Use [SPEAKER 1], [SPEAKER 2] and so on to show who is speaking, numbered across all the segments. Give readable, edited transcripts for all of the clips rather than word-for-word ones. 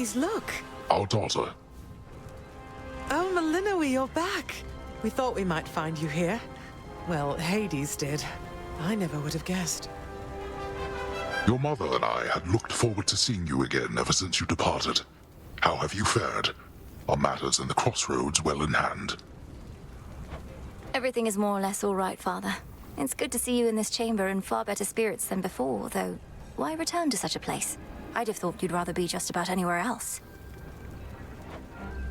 [SPEAKER 1] Hades, look!
[SPEAKER 2] Our daughter.
[SPEAKER 1] Oh, Malinoe, you're back! We thought we might find you here. Well, Hades did. I never would have guessed.
[SPEAKER 2] Your mother and I had looked forward to seeing you again ever since you departed. How have you fared? Are matters in the crossroads well in hand?
[SPEAKER 3] Everything is more or less all right, Father. It's good to see you in this chamber in far better spirits than before, though why return to such a place? I'd have thought you'd rather be just about anywhere else.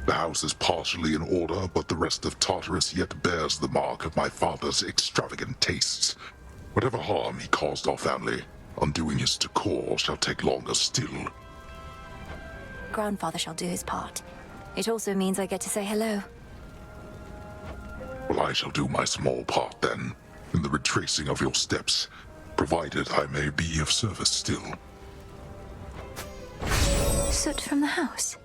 [SPEAKER 2] The house is partially in order, but the rest of Tartarus yet bears the mark of my father's extravagant tastes. Whatever harm he caused our family, undoing his decor shall take longer still.
[SPEAKER 3] Grandfather shall do his part. It also means I get to say hello.
[SPEAKER 2] Well, I shall do my small part then, in the retracing of your steps, provided I may be of service still.
[SPEAKER 3] Soot from the house?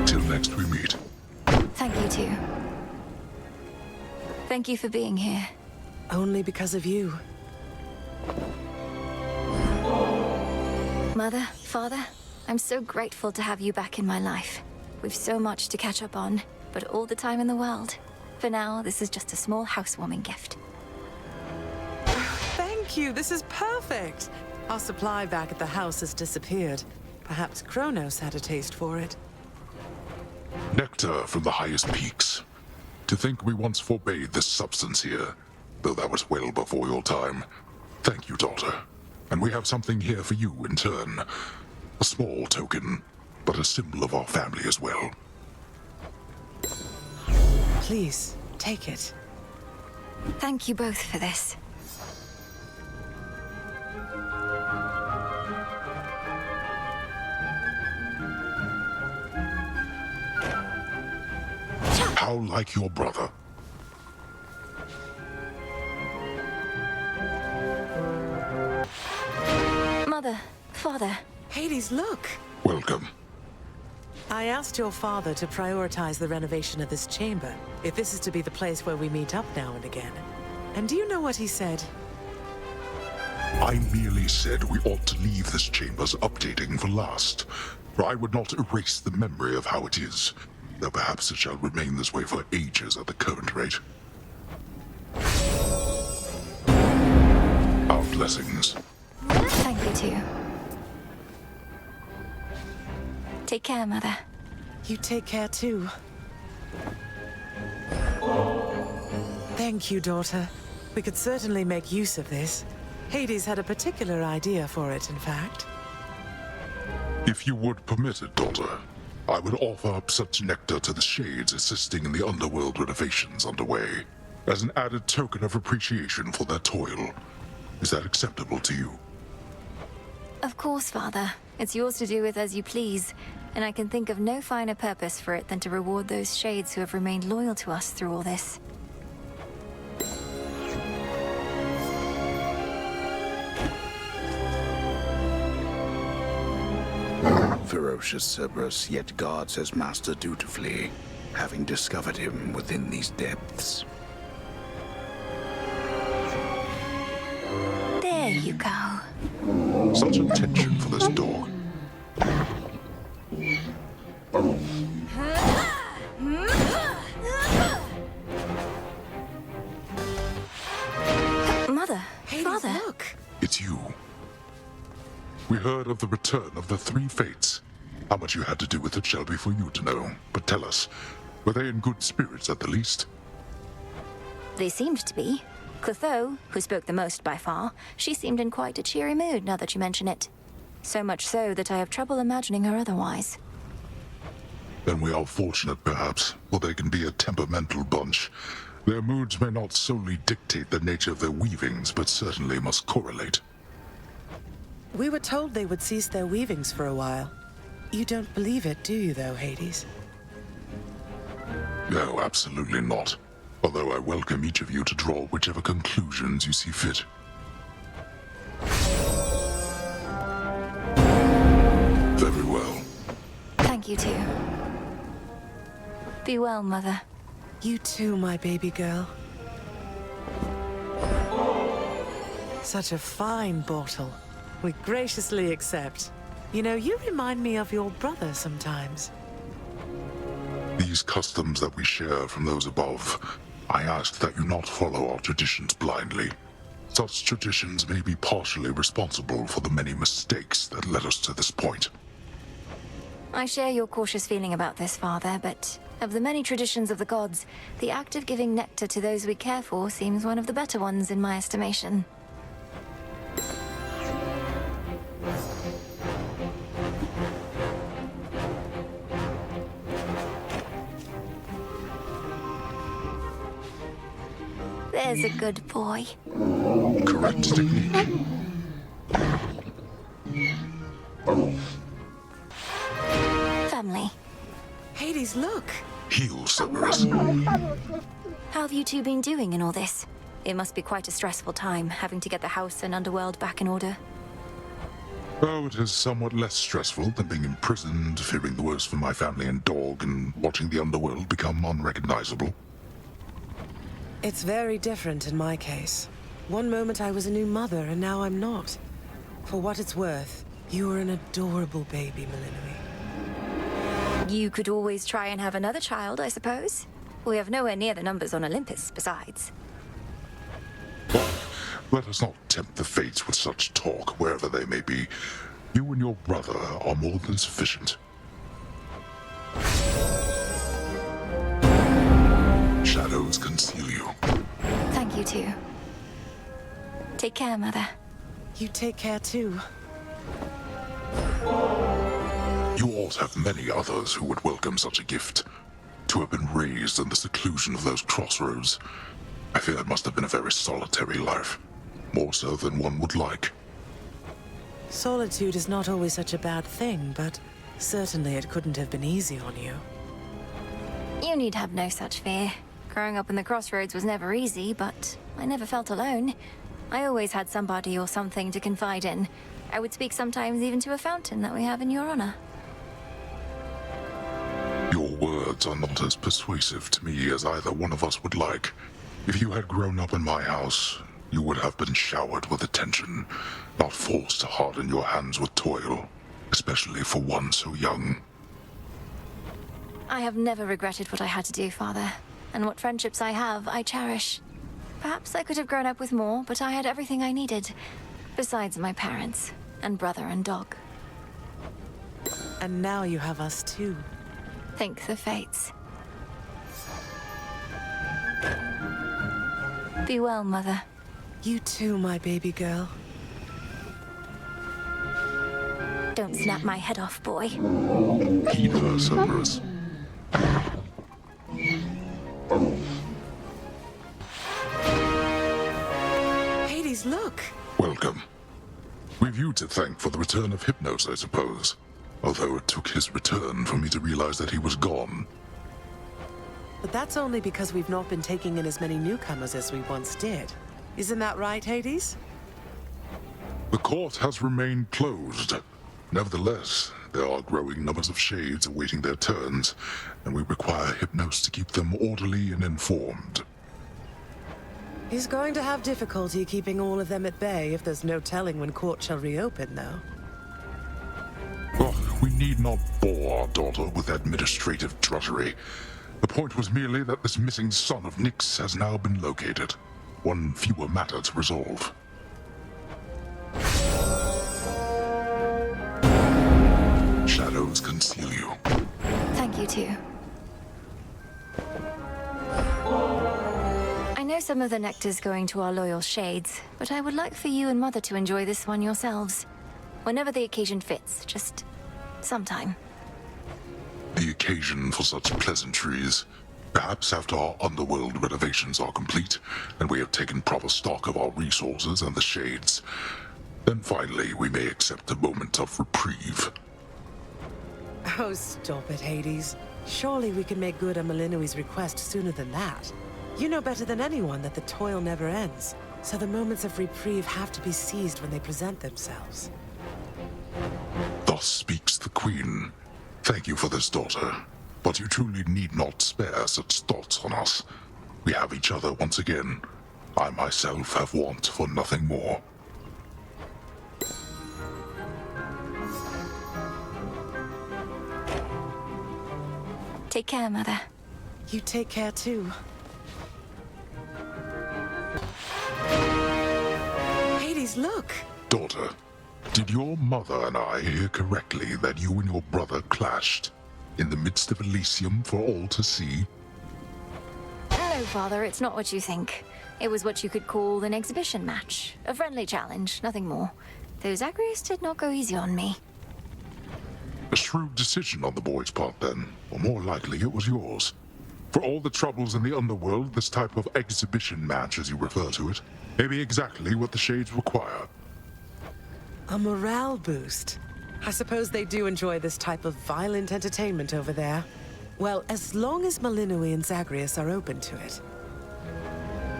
[SPEAKER 2] Till next we meet.
[SPEAKER 3] Thank you, too. Thank you for being here.
[SPEAKER 1] Only because of you.
[SPEAKER 3] Mother, Father, I'm so grateful to have you back in my life. We've so much to catch up on, but all the time in the world. For now, this is just a small housewarming gift.
[SPEAKER 1] Thank you, this is perfect! Our supply back at the house has disappeared. Perhaps Chronos had a taste for it.
[SPEAKER 2] Nectar from the highest peaks. To think we once forbade this substance here, though that was well before your time. Thank you, daughter. And we have something here for you in turn. A small token, but a symbol of our family as well.
[SPEAKER 1] Please, take it.
[SPEAKER 3] Thank you both for this.
[SPEAKER 2] How like your brother.
[SPEAKER 3] Mother, Father.
[SPEAKER 1] Hades, look!
[SPEAKER 2] Welcome.
[SPEAKER 1] I asked your father to prioritize the renovation of this chamber, if this is to be the place where we meet up now and again. And do you know what he said?
[SPEAKER 2] I merely said we ought to leave this chamber's updating for last, for I would not erase the memory of how it is, though perhaps it shall remain this way for ages at the current rate. Our blessings.
[SPEAKER 3] Thank you, too. Take care, Mother.
[SPEAKER 1] You take care too. Thank you, daughter. We could certainly make use of this. Hades had a particular idea for it, in fact.
[SPEAKER 2] If you would permit it, daughter, I would offer up such nectar to the shades assisting in the underworld renovations underway, as an added token of appreciation for their toil. Is that acceptable to you?
[SPEAKER 3] Of course, Father. It's yours to do with as you please, and I can think of no finer purpose for it than to reward those shades who have remained loyal to us through all this.
[SPEAKER 4] Ferocious Cerberus yet guards his master dutifully, having discovered him within these depths.
[SPEAKER 3] There you go.
[SPEAKER 2] Such attention for this dog.
[SPEAKER 3] Mother,
[SPEAKER 1] Hades,
[SPEAKER 3] Father.
[SPEAKER 1] look!
[SPEAKER 2] It's you. We heard of the return of the three fates. How much you had to do with it shall be for you to know. But tell us, were they in good spirits at the least?
[SPEAKER 3] They seemed to be. Clotho, who spoke the most by far, she seemed in quite a cheery mood now that you mention it. So much so that I have trouble imagining her otherwise.
[SPEAKER 2] Then we are fortunate, perhaps, for they can be a temperamental bunch. Their moods may not solely dictate the nature of their weavings, but certainly must correlate.
[SPEAKER 1] We were told they would cease their weavings for a while. You don't believe it, do you, though, Hades?
[SPEAKER 2] No, absolutely not. Although I welcome each of you to draw whichever conclusions you see fit. Very well.
[SPEAKER 3] Thank you, too. Be well, Mother.
[SPEAKER 1] You too, my baby girl. Such a fine bottle. We graciously accept. You know, you remind me of your brother sometimes.
[SPEAKER 2] These customs that we share from those above, I ask that you not follow our traditions blindly. Such traditions may be partially responsible for the many mistakes that led us to this point.
[SPEAKER 3] I share your cautious feeling about this, Father, but of the many traditions of the gods, the act of giving nectar to those we care for seems one of the better ones in my estimation. There's a good boy.
[SPEAKER 2] Correct technique.
[SPEAKER 3] Family.
[SPEAKER 1] Hades, look!
[SPEAKER 2] Heal, Satyrs.
[SPEAKER 3] How have you two been doing in all this? It must be quite a stressful time, having to get the house and underworld back in order.
[SPEAKER 2] Oh, it is somewhat less stressful than being imprisoned, fearing the worst for my family and dog, and watching the underworld become unrecognizable.
[SPEAKER 1] It's very different in my case. One moment I was a new mother, and now I'm not. For what it's worth, you are an adorable baby, Melinoi.
[SPEAKER 3] You could always try and have another child, I suppose. We have nowhere near the numbers on Olympus, besides.
[SPEAKER 2] Let us not tempt the fates with such talk, wherever they may be. You and your brother are more than sufficient. Shadows conceal you.
[SPEAKER 3] Thank you, too. Take care, Mother.
[SPEAKER 1] You take care too.
[SPEAKER 2] You ought have many others who would welcome such a gift. To have been raised in the seclusion of those crossroads, I fear it must have been a very solitary life. More so than one would like.
[SPEAKER 1] Solitude is not always such a bad thing, but certainly it couldn't have been easy on you.
[SPEAKER 3] You need have no such fear. Growing up in the crossroads was never easy, but I never felt alone. I always had somebody or something to confide in. I would speak sometimes even to a fountain that we have in your honor.
[SPEAKER 2] Your words are not as persuasive to me as either one of us would like. If you had grown up in my house, you would have been showered with attention, not forced to harden your hands with toil, especially for one so young.
[SPEAKER 3] I have never regretted what I had to do, Father. And what friendships I have, I cherish. Perhaps I could have grown up with more, but I had everything I needed. Besides my parents, and brother and dog.
[SPEAKER 1] And now you have us too.
[SPEAKER 3] Thank the fates. Be well, Mother.
[SPEAKER 1] You too, my baby girl.
[SPEAKER 3] Don't snap my head off, boy.
[SPEAKER 2] Heed her, Cerberus.
[SPEAKER 1] Hades, look!
[SPEAKER 2] Welcome. We've you to thank for the return of Hypnos, I suppose. Although it took his return for me to realize that he was gone.
[SPEAKER 1] But that's only because we've not been taking in as many newcomers as we once did. Isn't that right, Hades?
[SPEAKER 2] The court has remained closed. Nevertheless, there are growing numbers of shades awaiting their turns, and we require Hypnos to keep them orderly and informed.
[SPEAKER 1] He's going to have difficulty keeping all of them at bay if there's no telling when court shall reopen, though.
[SPEAKER 2] Oh, we need not bore our daughter with administrative drudgery. The point was merely that this missing son of Nyx has now been located. One fewer matter to resolve. Shadows conceal you.
[SPEAKER 3] Thank you, too. I know some of the nectar's going to our loyal shades, but I would like for you and Mother to enjoy this one yourselves. Whenever the occasion fits, just sometime.
[SPEAKER 2] The occasion for such pleasantries. Perhaps after our underworld renovations are complete, and we have taken proper stock of our resources and the shades, then finally we may accept a moment of reprieve.
[SPEAKER 1] Oh, stop it, Hades. Surely we can make good on Melinoi's request sooner than that. You know better than anyone that the toil never ends, so the moments of reprieve have to be seized when they present themselves.
[SPEAKER 2] Thus speaks the Queen. Thank you for this, daughter. But you truly need not spare such thoughts on us. We have each other once again. I myself have want for nothing more.
[SPEAKER 3] Take care, Mother.
[SPEAKER 1] You take care too. Hades, look!
[SPEAKER 2] Daughter, did your mother and I hear correctly that you and your brother clashed in the midst of Elysium for all to see?
[SPEAKER 3] No, Father, it's not what you think. It was what you could call an exhibition match. A friendly challenge, nothing more. Though Zagreus did not go easy on me.
[SPEAKER 2] A shrewd decision on the boy's part then, or more likely it was yours. For all the troubles in the underworld, this type of exhibition match, as you refer to it, may be exactly what the Shades require.
[SPEAKER 1] A morale boost. I suppose they do enjoy this type of violent entertainment over there. Well, as long as Melinoi and Zagreus are open to it.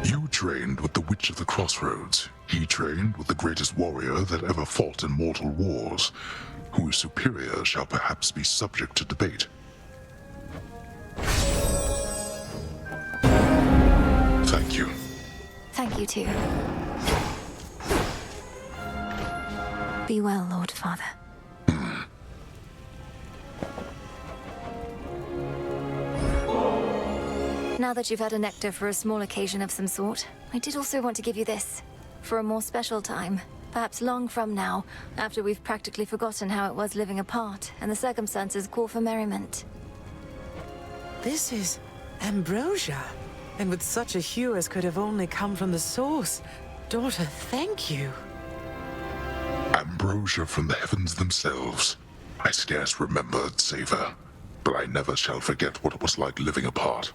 [SPEAKER 2] You trained with the Witch of the Crossroads. He trained with the greatest warrior that ever fought in mortal wars. Whose superior shall perhaps be subject to debate. Thank you.
[SPEAKER 3] Thank you, too. Be well, Lord Father. Now that you've had a nectar for a small occasion of some sort, I did also want to give you this. For a more special time. Perhaps long from now, after we've practically forgotten how it was living apart, and the circumstances call for merriment.
[SPEAKER 1] This is ambrosia. And with such a hue as could have only come from the source. Daughter, thank you.
[SPEAKER 2] Ambrosia from the heavens themselves. I scarce remember its savor, but I never shall forget what it was like living apart.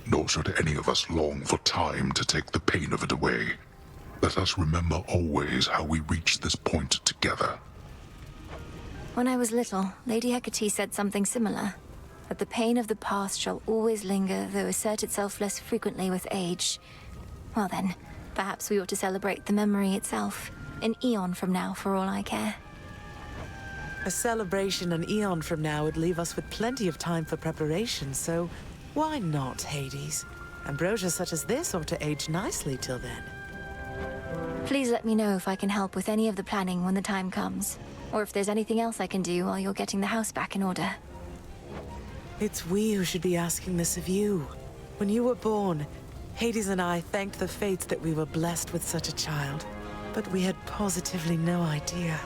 [SPEAKER 2] Nor should any of us long for time to take the pain of it away. Let us remember always how we reached this point together.
[SPEAKER 3] When I was little, Lady Hecate said something similar. That the pain of the past shall always linger, though assert itself less frequently with age. Well then, perhaps we ought to celebrate the memory itself. An eon from now, for all I care.
[SPEAKER 1] A celebration an eon from now would leave us with plenty of time for preparation, so why not, Hades? Ambrosia such as this ought to age nicely till then.
[SPEAKER 3] Please let me know if I can help with any of the planning when the time comes. Or if there's anything else I can do while you're getting the house back in order.
[SPEAKER 1] It's we who should be asking this of you. When you were born, Hades and I thanked the fates that we were blessed with such a child. But we had positively no idea.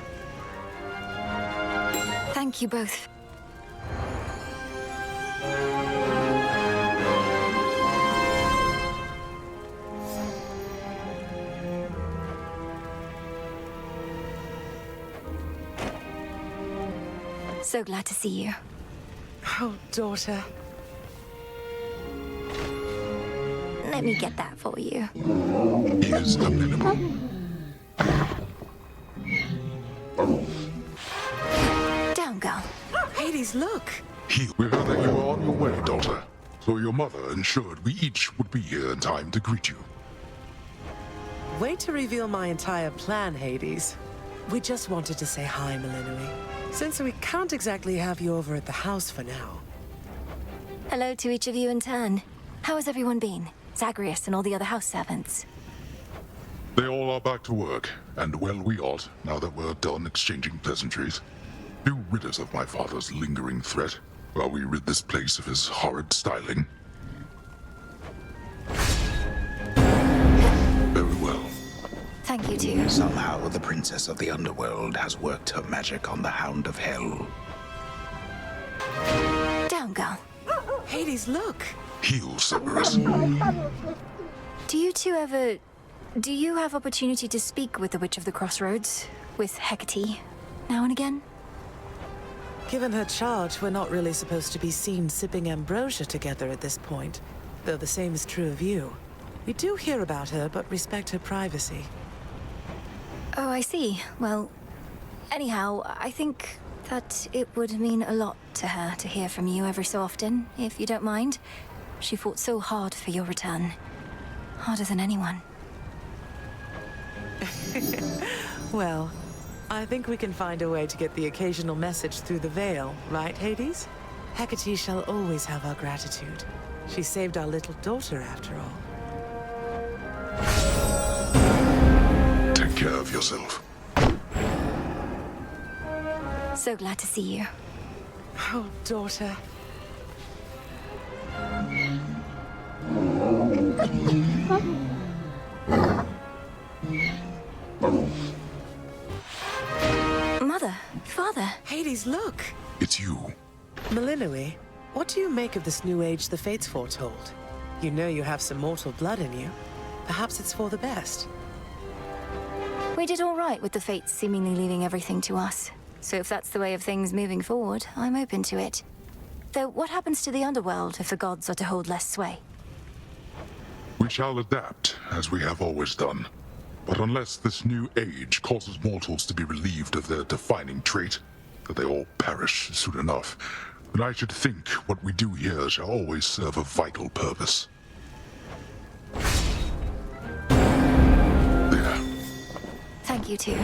[SPEAKER 3] Thank you both. So glad to see you.
[SPEAKER 1] Oh, daughter.
[SPEAKER 3] Let me get that for you.
[SPEAKER 2] He is amenable.
[SPEAKER 3] Down, girl.
[SPEAKER 1] Hades, look!
[SPEAKER 2] We heard that you were on your way, daughter. So your mother ensured we each would be here in time to greet you.
[SPEAKER 1] Wait to reveal my entire plan, Hades. We just wanted to say hi, Melinoi. Since we can't exactly have you over at the house for now.
[SPEAKER 3] Hello to each of you in turn. How has everyone been? Zagreus and all the other house servants.
[SPEAKER 2] They all are back to work, and well we ought, now that we're done exchanging pleasantries. Do rid us of my father's lingering threat, while we rid this place of his horrid styling. Very well.
[SPEAKER 3] Thank you, too.
[SPEAKER 4] Somehow the princess of the underworld has worked her magic on the Hound of Hell.
[SPEAKER 3] Down, girl.
[SPEAKER 1] Hades, look!
[SPEAKER 2] Heal, Satyrs.
[SPEAKER 3] Do you two ever... Do you have opportunity to speak with the Witch of the Crossroads? With Hecate? Now and again?
[SPEAKER 1] Given her charge, we're not really supposed to be seen sipping ambrosia together at this point. Though the same is true of you. We do hear about her, but respect her privacy.
[SPEAKER 3] Oh, I see. Well, anyhow, I think that it would mean a lot to her to hear from you every so often, if you don't mind. She fought so hard for your return. Harder than anyone.
[SPEAKER 1] Well, I think we can find a way to get the occasional message through the veil, right, Hades? Hecate shall always have our gratitude. She saved our little daughter, after all.
[SPEAKER 2] Take care of yourself.
[SPEAKER 3] So glad to see you.
[SPEAKER 1] Oh, daughter.
[SPEAKER 3] Mother, Father.
[SPEAKER 1] Hades, look!
[SPEAKER 2] It's you.
[SPEAKER 1] Melinoi, what do you make of this new age the Fates foretold? You know you have some mortal blood in you. Perhaps it's for the best.
[SPEAKER 3] We did all right with the Fates seemingly leaving everything to us. So if that's the way of things moving forward, I'm open to it. Though what happens to the underworld if the gods are to hold less sway?
[SPEAKER 2] We shall adapt, as we have always done. But unless this new age causes mortals to be relieved of their defining trait, that they all perish soon enough, then I should think what we do here shall always serve a vital purpose. There.
[SPEAKER 3] Thank you, too.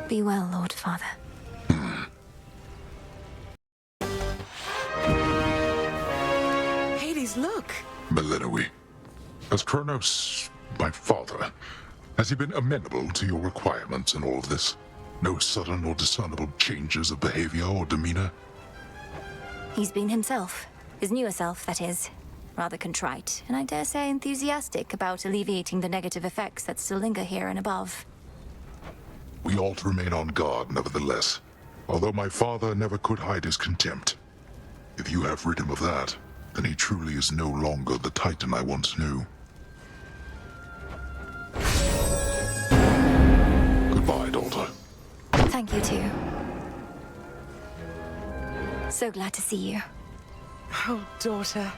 [SPEAKER 3] Be well, Lord Father.
[SPEAKER 1] Hades, look!
[SPEAKER 2] Melinoi, as Chronos, my father, has he been amenable to your requirements in all of this? No sudden or discernible changes of behavior or demeanor?
[SPEAKER 3] He's been himself. His newer self, that is. Rather contrite, and I dare say enthusiastic about alleviating the negative effects that still linger here and above.
[SPEAKER 2] We ought to remain on guard, nevertheless. Although my father never could hide his contempt. If you have rid him of that, then he truly is no longer the Titan I once knew. Goodbye, daughter.
[SPEAKER 3] Thank you, too. So glad to see you.
[SPEAKER 1] Oh, daughter.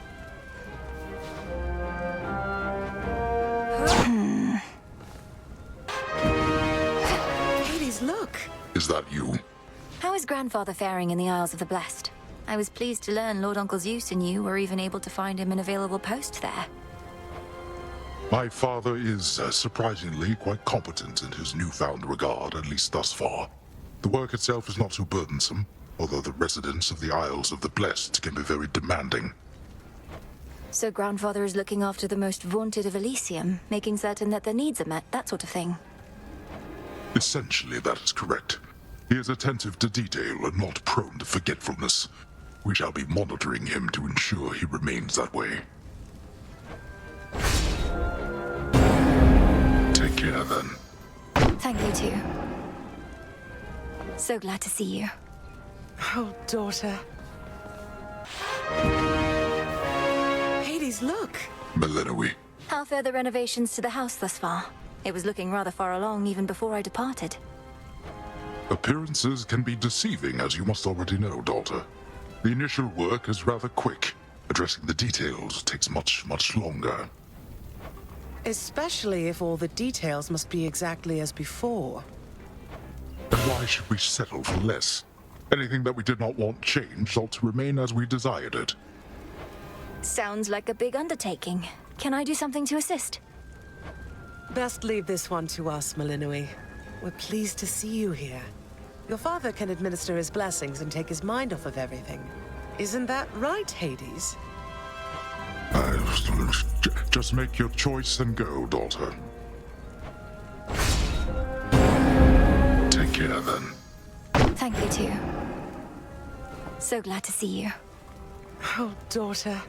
[SPEAKER 1] Hades, look!
[SPEAKER 2] Is that you?
[SPEAKER 3] How is grandfather faring in the Isles of the Blessed? I was pleased to learn Lord Uncle Zeus and you were even able to find him an available post there.
[SPEAKER 2] My father is, surprisingly, quite competent in his newfound regard, at least thus far. The work itself is not too burdensome, although the residents of the Isles of the Blessed can be very demanding.
[SPEAKER 3] So grandfather is looking after the most vaunted of Elysium, making certain that their needs are met, that sort of thing.
[SPEAKER 2] Essentially, that is correct. He is attentive to detail and not prone to forgetfulness. We shall be monitoring him to ensure he remains that way. Take care, then.
[SPEAKER 3] Thank you, too. So glad to see you.
[SPEAKER 1] Oh, daughter. Hades, look!
[SPEAKER 2] Melinoi.
[SPEAKER 3] How fare the renovations to the house thus far? It was looking rather far along even before I departed.
[SPEAKER 2] Appearances can be deceiving, as you must already know, daughter. The initial work is rather quick. Addressing the details takes much longer.
[SPEAKER 1] Especially if all the details must be exactly as before.
[SPEAKER 2] And why should we settle for less? Anything that we did not want changed ought to remain as we desired it.
[SPEAKER 3] Sounds like a big undertaking. Can I do something to assist?
[SPEAKER 1] Best leave this one to us, Melinoi. We're pleased to see you here. Your father can administer his blessings and take his mind off of everything. Isn't that right, Hades?
[SPEAKER 2] Just make your choice and go, daughter. Take care, then.
[SPEAKER 3] Thank you, too. So glad to see you.
[SPEAKER 1] Oh, daughter.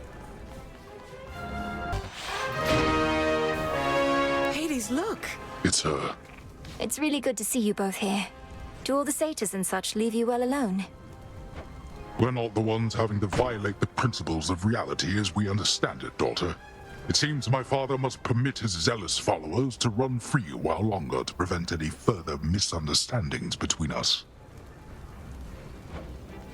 [SPEAKER 1] Hades, look!
[SPEAKER 2] It's her.
[SPEAKER 3] It's really good to see you both here. Do all the satyrs and such leave you well alone?
[SPEAKER 2] We're not the ones having to violate the principles of reality as we understand it, daughter. It seems my father must permit his zealous followers to run free a while longer to prevent any further misunderstandings between us.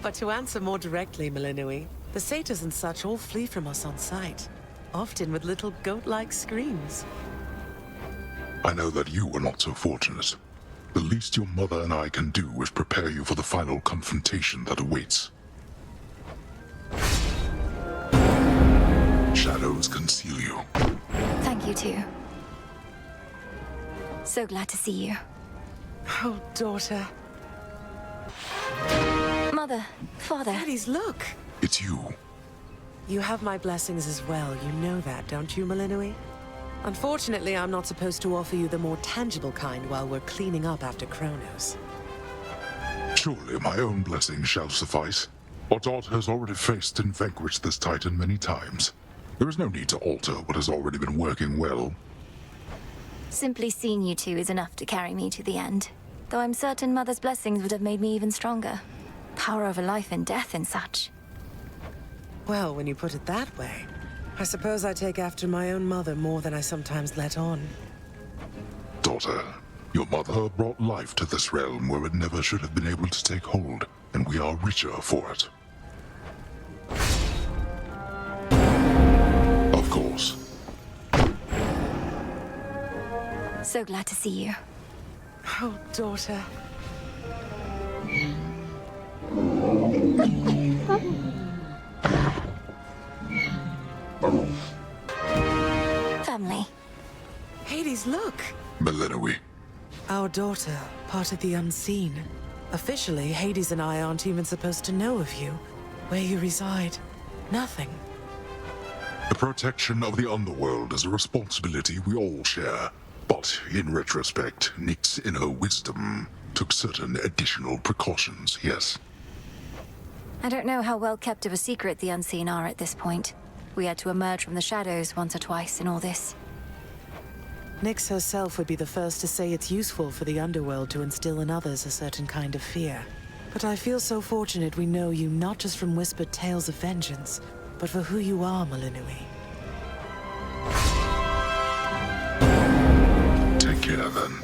[SPEAKER 1] But to answer more directly, Melinoi, the satyrs and such all flee from us on sight, often with little goat-like screams.
[SPEAKER 2] I know that you were not so fortunate. The least your mother and I can do is prepare you for the final confrontation that awaits. Shadows conceal you.
[SPEAKER 3] Thank you, too. So glad to see you.
[SPEAKER 1] Oh, daughter.
[SPEAKER 3] Mother, father.
[SPEAKER 1] Hades, look!
[SPEAKER 2] It's you.
[SPEAKER 1] You have my blessings as well. You know that, don't you, Melinoi? Unfortunately, I'm not supposed to offer you the more tangible kind while we're cleaning up after Chronos.
[SPEAKER 2] Surely my own blessing shall suffice. Our daughter has already faced and vanquished this titan many times. There is no need to alter what has already been working well.
[SPEAKER 3] Simply seeing you two is enough to carry me to the end. Though I'm certain Mother's blessings would have made me even stronger. Power over life and death and such.
[SPEAKER 1] Well, when you put it that way, I suppose I take after my own mother more than I sometimes let on.
[SPEAKER 2] Daughter, your mother brought life to this realm where it never should have been able to take hold, and we are richer for it. Of course.
[SPEAKER 3] So glad to see you.
[SPEAKER 1] Oh, daughter.
[SPEAKER 3] Family.
[SPEAKER 1] Hades, look!
[SPEAKER 2] Melenoi.
[SPEAKER 1] Our daughter, part of the unseen. Officially, Hades and I aren't even supposed to know of you. Where you reside. Nothing.
[SPEAKER 2] The protection of the underworld is a responsibility we all share. But in retrospect, Nyx, in her wisdom, took certain additional precautions, yes.
[SPEAKER 3] I don't know how well kept of a secret the Unseen are at this point. We had to emerge from the shadows once or twice in all this.
[SPEAKER 1] Nyx herself would be the first to say it's useful for the underworld to instill in others a certain kind of fear. But I feel so fortunate we know you not just from whispered tales of vengeance, but for who you are, Melenoi.
[SPEAKER 2] Take care, then.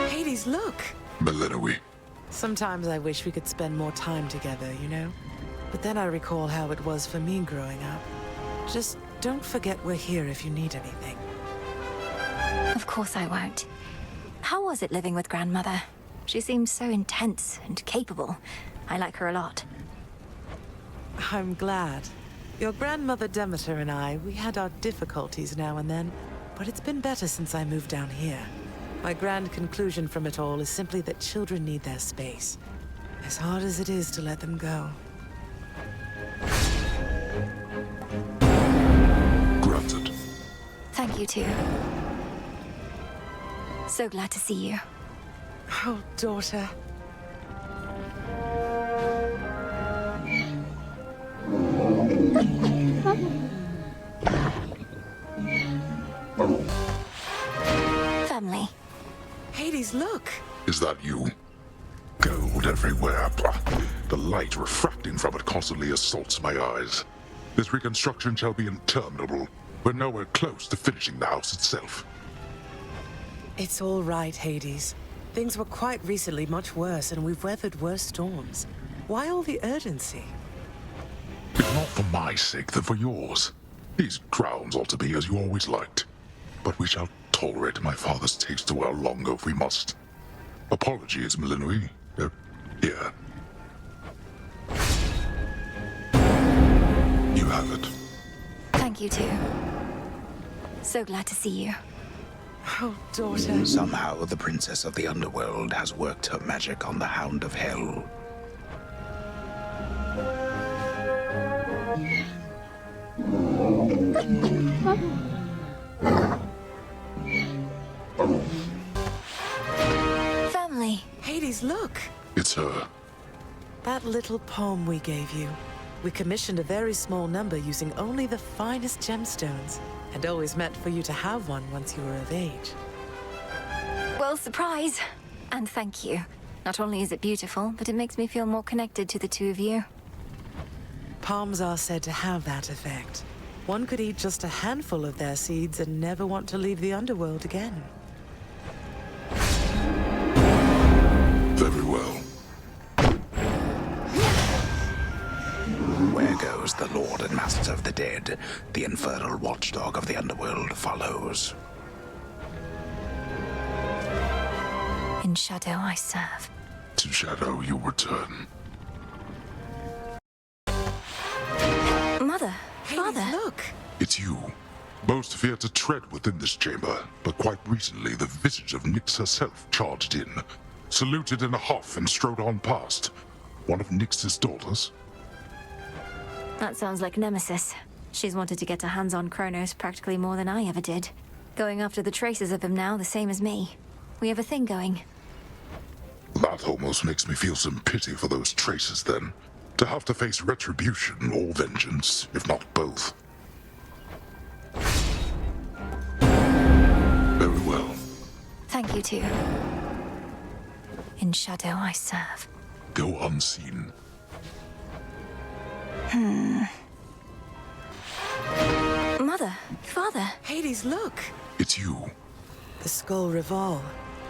[SPEAKER 1] Hades, look!
[SPEAKER 2] Melenoi.
[SPEAKER 1] Sometimes I wish we could spend more time together, you know? But then I recall how it was for me growing up. Just don't forget we're here if you need anything.
[SPEAKER 3] Of course I won't. How was it living with Grandmother? She seems so intense and capable. I like her a lot.
[SPEAKER 1] I'm glad. Your grandmother Demeter and I, we had our difficulties now and then, but it's been better since I moved down here. My grand conclusion from it all is simply that children need their space, as hard as it is to let them go.
[SPEAKER 2] Granted.
[SPEAKER 3] Thank you too. So glad to see you.
[SPEAKER 1] Oh, daughter.
[SPEAKER 3] Family.
[SPEAKER 1] Hades, look!
[SPEAKER 2] Is that you? Gold everywhere. The light refracting from it constantly assaults my eyes. This reconstruction shall be interminable. We're nowhere close to finishing the house itself.
[SPEAKER 1] It's all right, Hades. Things were quite recently much worse, and we've weathered worse storms. Why all the urgency?
[SPEAKER 2] If not for my sake, then for yours. These grounds ought to be as you always liked. But we shall tolerate my father's taste a while longer if we must. Apologies, Melenoi. Here. You have it.
[SPEAKER 3] Thank you too. So glad to see you.
[SPEAKER 1] Oh, daughter.
[SPEAKER 4] Somehow the Princess of the Underworld has worked her magic on the Hound of Hell.
[SPEAKER 3] Family.
[SPEAKER 1] Hades, look!
[SPEAKER 2] It's her.
[SPEAKER 1] That little poem we gave you. We commissioned a very small number using only the finest gemstones, and always meant for you to have one once you were of age.
[SPEAKER 3] Well, surprise. And thank you. Not only is it beautiful, but it makes me feel more connected to the two of you.
[SPEAKER 1] Palms are said to have that effect. One could eat just a handful of their seeds and never want to leave the underworld again.
[SPEAKER 2] Very well.
[SPEAKER 4] Where goes the Lord and Master of the Dead, the infernal watchdog of the underworld follows.
[SPEAKER 3] In shadow I serve.
[SPEAKER 2] To shadow you return.
[SPEAKER 3] Mother,
[SPEAKER 1] Hades,
[SPEAKER 3] Father.
[SPEAKER 1] look!
[SPEAKER 2] It's you. Most fear to tread within this chamber, but quite recently the visage of Nyx herself charged in, saluted in a huff and strode on past. One of Nyx's daughters?
[SPEAKER 3] That sounds like Nemesis. She's wanted to get her hands on Chronos practically more than I ever did. Going after the traces of him now, the same as me. We have a thing going.
[SPEAKER 2] That almost makes me feel some pity for those traces then. To have to face retribution or vengeance, if not both. Very well.
[SPEAKER 3] Thank you, too. In shadow I serve.
[SPEAKER 2] Go unseen.
[SPEAKER 3] Mother, father.
[SPEAKER 1] Hades, look!
[SPEAKER 2] It's you.
[SPEAKER 1] The skull Reval.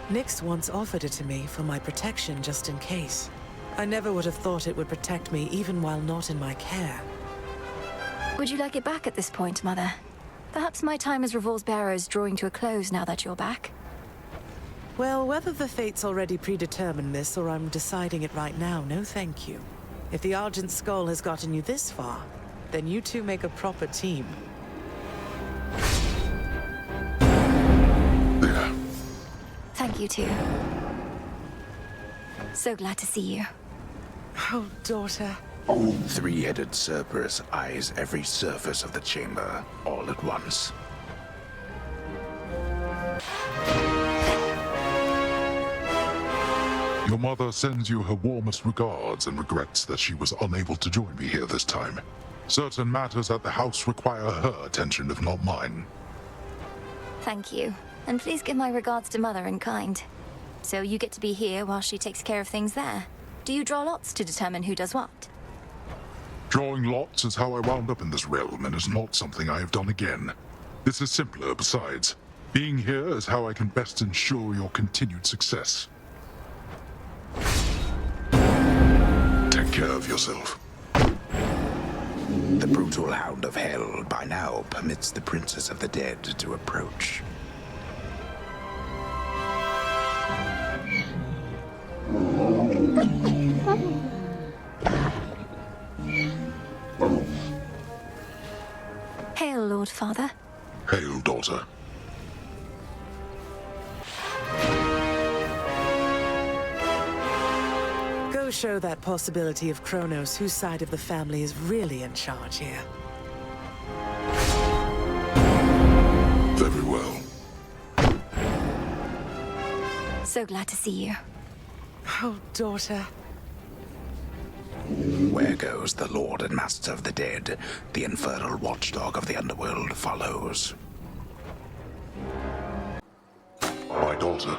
[SPEAKER 1] Nyx once offered it to me for my protection just in case. I never would have thought it would protect me even while not in my care.
[SPEAKER 3] Would you like it back at this point, Mother? Perhaps my time as Revol's bearer is drawing to a close now that you're back.
[SPEAKER 1] Well, whether the fates already predetermined this or I'm deciding it right now, no thank you. If the Argent Skull has gotten you this far, then you two make a proper team.
[SPEAKER 2] There.
[SPEAKER 3] Thank you, too. So glad to see you.
[SPEAKER 1] Oh, daughter.
[SPEAKER 4] Three-headed Cerberus eyes every surface of the chamber, all at once.
[SPEAKER 2] Your mother sends you her warmest regards and regrets that she was unable to join me here this time. Certain matters at the house require her attention, if not mine.
[SPEAKER 3] Thank you. And please give my regards to Mother in kind. So you get to be here while she takes care of things there. Do you draw lots to determine who does what?
[SPEAKER 2] Drawing lots is how I wound up in this realm and is not something I have done again. This is simpler besides. Being here is how I can best ensure your continued success. Take care of yourself.
[SPEAKER 4] The brutal hound of hell by now permits the princes of the dead to approach.
[SPEAKER 3] Hail, Lord Father.
[SPEAKER 2] Hail, daughter.
[SPEAKER 1] Go show that possibility of Chronos whose side of the family is really in charge here.
[SPEAKER 2] Very well.
[SPEAKER 3] So glad to see you.
[SPEAKER 1] Oh, daughter.
[SPEAKER 4] Where goes the Lord and Master of the Dead, the infernal watchdog of the underworld follows.
[SPEAKER 2] My daughter.